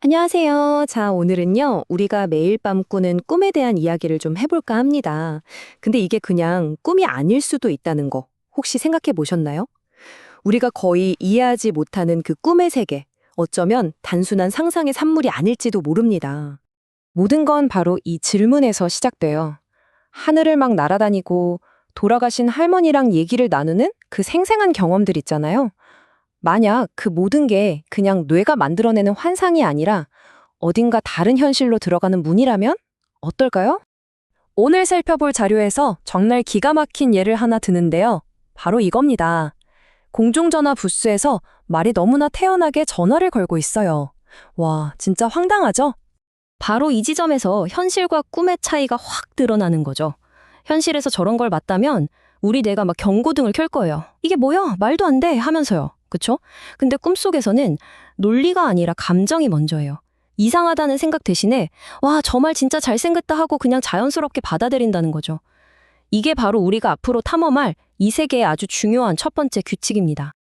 안녕하세요. 자, 오늘은요, 우리가 매일 밤 꾸는 꿈에 대한 이야기를 좀 해볼까 합니다. 근데 이게 그냥 꿈이 아닐 수도 있다는 거, 혹시 생각해 보셨나요? 우리가 거의 이해하지 못하는 그 꿈의 세계, 어쩌면 단순한 상상의 산물이 아닐지도 모릅니다. 모든 건 바로 이 질문에서 시작돼요. 하늘을 막 날아다니고, 돌아가신 할머니랑 얘기를 나누는 그 생생한 경험들 있잖아요. 만약 그 모든 게 그냥 뇌가 만들어내는 환상이 아니라 어딘가 다른 현실로 들어가는 문이라면 어떨까요? 오늘 살펴볼 자료에서 정말 기가 막힌 예를 하나 드는데요. 바로 이겁니다. 공중전화 부스에서 말이 너무나 태연하게 전화를 걸고 있어요. 와, 진짜 황당하죠? 바로 이 지점에서 현실과 꿈의 차이가 확 드러나는 거죠. 현실에서 저런 걸 봤다면 우리 뇌가 막 경고등을 켤 거예요. 이게 뭐야? 말도 안 돼! 하면서요. 그쵸? 근데 꿈속에서는 논리가 아니라 감정이 먼저예요. 이상하다는 생각 대신에 와, 저 말 진짜 잘생겼다 하고 그냥 자연스럽게 받아들인다는 거죠. 이게 바로 우리가 앞으로 탐험할 이 세계의 아주 중요한 첫 번째 규칙입니다.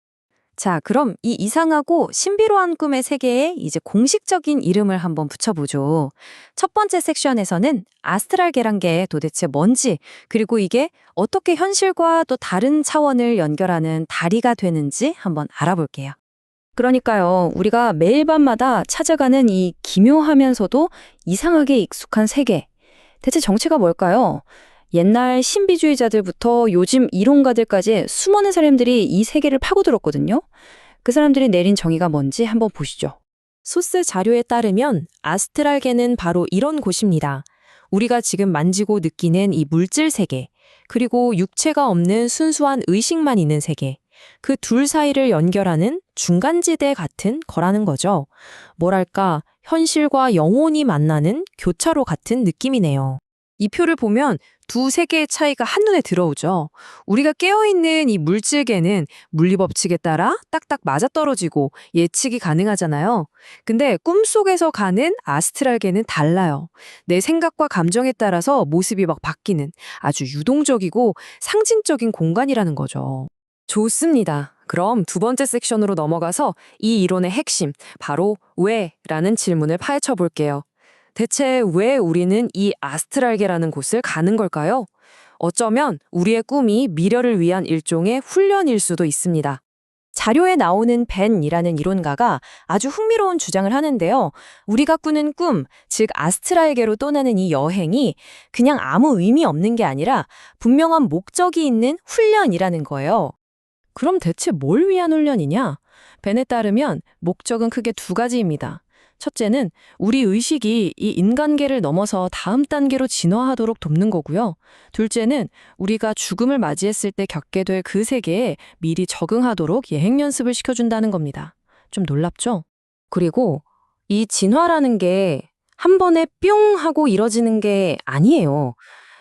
자, 그럼 이 이상하고 신비로운 꿈의 세계에 이제 공식적인 이름을 한번 붙여보죠. 첫 번째 섹션에서는 아스트랄 계란계 도대체 뭔지, 그리고 이게 어떻게 현실과 또 다른 차원을 연결하는 다리가 되는지 한번 알아볼게요. 그러니까요, 우리가 매일 밤마다 찾아가는 이 기묘하면서도 이상하게 익숙한 세계. 대체 정체가 뭘까요? 옛날 신비주의자들부터 요즘 이론가들까지 수많은 사람들이 이 세계를 파고들었거든요. 그 사람들이 내린 정의가 뭔지 한번 보시죠. 소스 자료에 따르면 아스트랄계는 바로 이런 곳입니다. 우리가 지금 만지고 느끼는 이 물질 세계, 그리고 육체가 없는 순수한 의식만 있는 세계, 그 둘 사이를 연결하는 중간지대 같은 거라는 거죠. 뭐랄까, 현실과 영혼이 만나는 교차로 같은 느낌이네요. 이 표를 보면 두 세계의 차이가 한눈에 들어오죠. 우리가 깨어있는 이 물질계는 물리법칙에 따라 딱딱 맞아떨어지고 예측이 가능하잖아요. 근데 꿈속에서 가는 아스트랄계는 달라요. 내 생각과 감정에 따라서 모습이 막 바뀌는 아주 유동적이고 상징적인 공간이라는 거죠. 좋습니다. 그럼 두 번째 섹션으로 넘어가서 이 이론의 핵심, 바로 왜라는 질문을 파헤쳐 볼게요. 대체 왜 우리는 이 아스트랄계라는 곳을 가는 걸까요? 어쩌면 우리의 꿈이 미래를 위한 일종의 훈련일 수도 있습니다. 자료에 나오는 벤이라는 이론가가 아주 흥미로운 주장을 하는데요. 우리가 꾸는 꿈, 즉 아스트랄계로 떠나는 이 여행이 그냥 아무 의미 없는 게 아니라 분명한 목적이 있는 훈련이라는 거예요. 그럼 대체 뭘 위한 훈련이냐? 벤에 따르면 목적은 크게 두 가지입니다. 첫째는 우리 의식이 이 인간계를 넘어서 다음 단계로 진화하도록 돕는 거고요. 둘째는 우리가 죽음을 맞이했을 때 겪게 될 그 세계에 미리 적응하도록 예행 연습을 시켜준다는 겁니다. 좀 놀랍죠? 그리고 이 진화라는 게 한 번에 뿅 하고 이뤄지는 게 아니에요.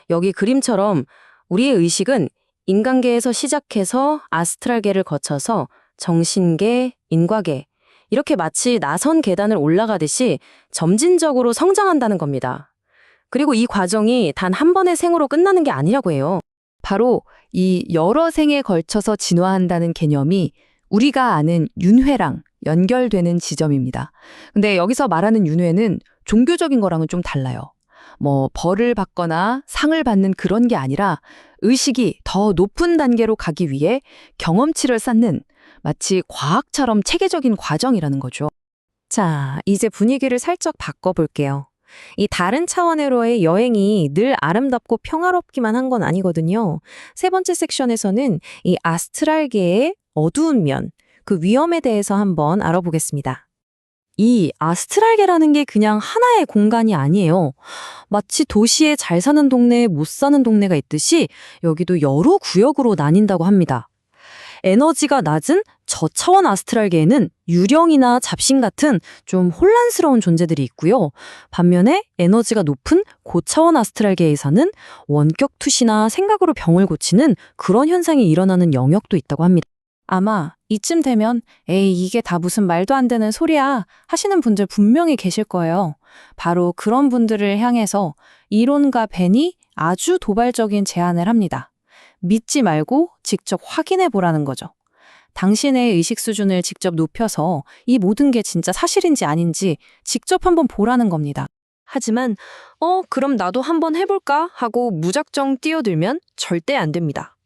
여기 그림처럼 우리의 의식은 인간계에서 시작해서 아스트랄계를 거쳐서 정신계, 인과계, 이렇게 마치 나선 계단을 올라가듯이 점진적으로 성장한다는 겁니다. 그리고 이 과정이 단 한 번의 생으로 끝나는 게 아니라고 해요. 바로 이 여러 생에 걸쳐서 진화한다는 개념이 우리가 아는 윤회랑 연결되는 지점입니다. 근데 여기서 말하는 윤회는 종교적인 거랑은 좀 달라요. 뭐 벌을 받거나 상을 받는 그런 게 아니라 의식이 더 높은 단계로 가기 위해 경험치를 쌓는 마치 과학처럼 체계적인 과정이라는 거죠. 자, 이제 분위기를 살짝 바꿔볼게요. 이 다른 차원으로의 여행이 늘 아름답고 평화롭기만 한 건 아니거든요. 세 번째 섹션에서는 이 아스트랄계의 어두운 면, 그 위험에 대해서 한번 알아보겠습니다. 이 아스트랄계라는 게 그냥 하나의 공간이 아니에요. 마치 도시에 잘 사는 동네에 못 사는 동네가 있듯이 여기도 여러 구역으로 나뉜다고 합니다. 에너지가 낮은 저차원 아스트랄계에는 유령이나 잡신 같은 좀 혼란스러운 존재들이 있고요. 반면에 에너지가 높은 고차원 아스트랄계에서는 원격 투시나 생각으로 병을 고치는 그런 현상이 일어나는 영역도 있다고 합니다. 아마 이쯤 되면 에이, 이게 다 무슨 말도 안 되는 소리야 하시는 분들 분명히 계실 거예요. 바로 그런 분들을 향해서 이론가 벤이 아주 도발적인 제안을 합니다. 믿지 말고 직접 확인해 보라는 거죠. 당신의 의식 수준을 직접 높여서 이 모든 게 진짜 사실인지 아닌지 직접 한번 보라는 겁니다. 하지만 그럼 나도 한번 해볼까 하고 무작정 뛰어들면 절대 안 됩니다.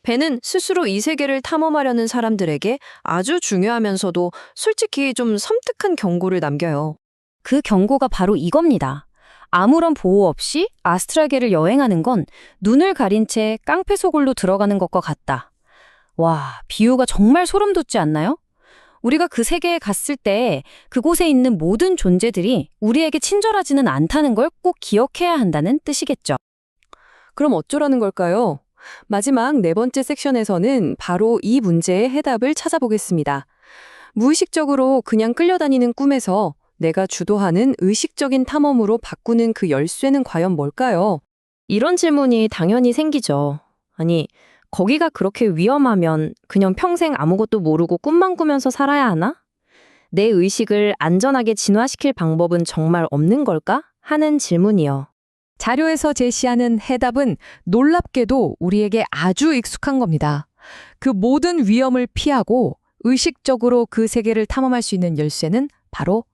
배는 스스로 이 세계를 탐험하려는 사람들에게 아주 중요하면서도 솔직히 좀 섬뜩한 경고를 남겨요. 그 경고가 바로 이겁니다. 아무런 보호 없이 아스트랄계를 여행하는 건 눈을 가린 채 깡패 속으로 들어가는 것과 같다. 와, 비유가 정말 소름 돋지 않나요? 우리가 그 세계에 갔을 때 그곳에 있는 모든 존재들이 우리에게 친절하지는 않다는 걸 꼭 기억해야 한다는 뜻이겠죠. 그럼 어쩌라는 걸까요? 마지막 네 번째 섹션에서는 바로 이 문제의 해답을 찾아보겠습니다. 무의식적으로 그냥 끌려다니는 꿈에서 내가 주도하는 의식적인 탐험으로 바꾸는 그 열쇠는 과연 뭘까요? 이런 질문이 당연히 생기죠. 아니, 거기가 그렇게 위험하면 그냥 평생 아무것도 모르고 꿈만 꾸면서 살아야 하나? 내 의식을 안전하게 진화시킬 방법은 정말 없는 걸까? 하는 질문이요. 자료에서 제시하는 해답은 놀랍게도 우리에게 아주 익숙한 겁니다. 그 모든 위험을 피하고 의식적으로 그 세계를 탐험할 수 있는 열쇠는 바로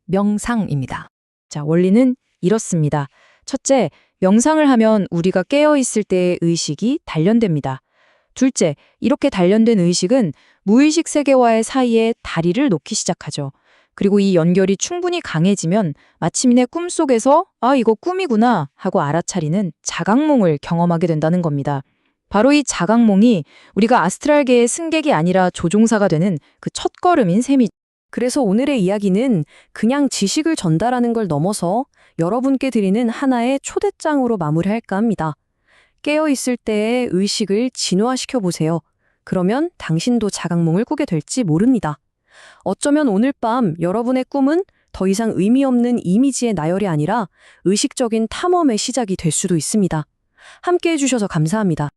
명상입니다. 자, 원리는 이렇습니다. 첫째, 명상을 하면 우리가 깨어 있을 때의 의식이 단련됩니다. 둘째, 이렇게 단련된 의식은 무의식 세계와의 사이에 다리를 놓기 시작하죠. 그리고 이 연결이 충분히 강해지면 마침내 꿈속에서 이거 꿈이구나 하고 알아차리는 자각몽을 경험하게 된다는 겁니다. 바로 이 자각몽이 우리가 아스트랄계의 승객이 아니라 조종사가 되는 그 첫걸음인 셈이죠. 그래서 오늘의 이야기는 그냥 지식을 전달하는 걸 넘어서 여러분께 드리는 하나의 초대장으로 마무리할까 합니다. 깨어있을 때의 의식을 진화시켜 보세요. 그러면 당신도 자각몽을 꾸게 될지 모릅니다. 어쩌면 오늘 밤 여러분의 꿈은 더 이상 의미 없는 이미지의 나열이 아니라 의식적인 탐험의 시작이 될 수도 있습니다. 함께 해주셔서 감사합니다.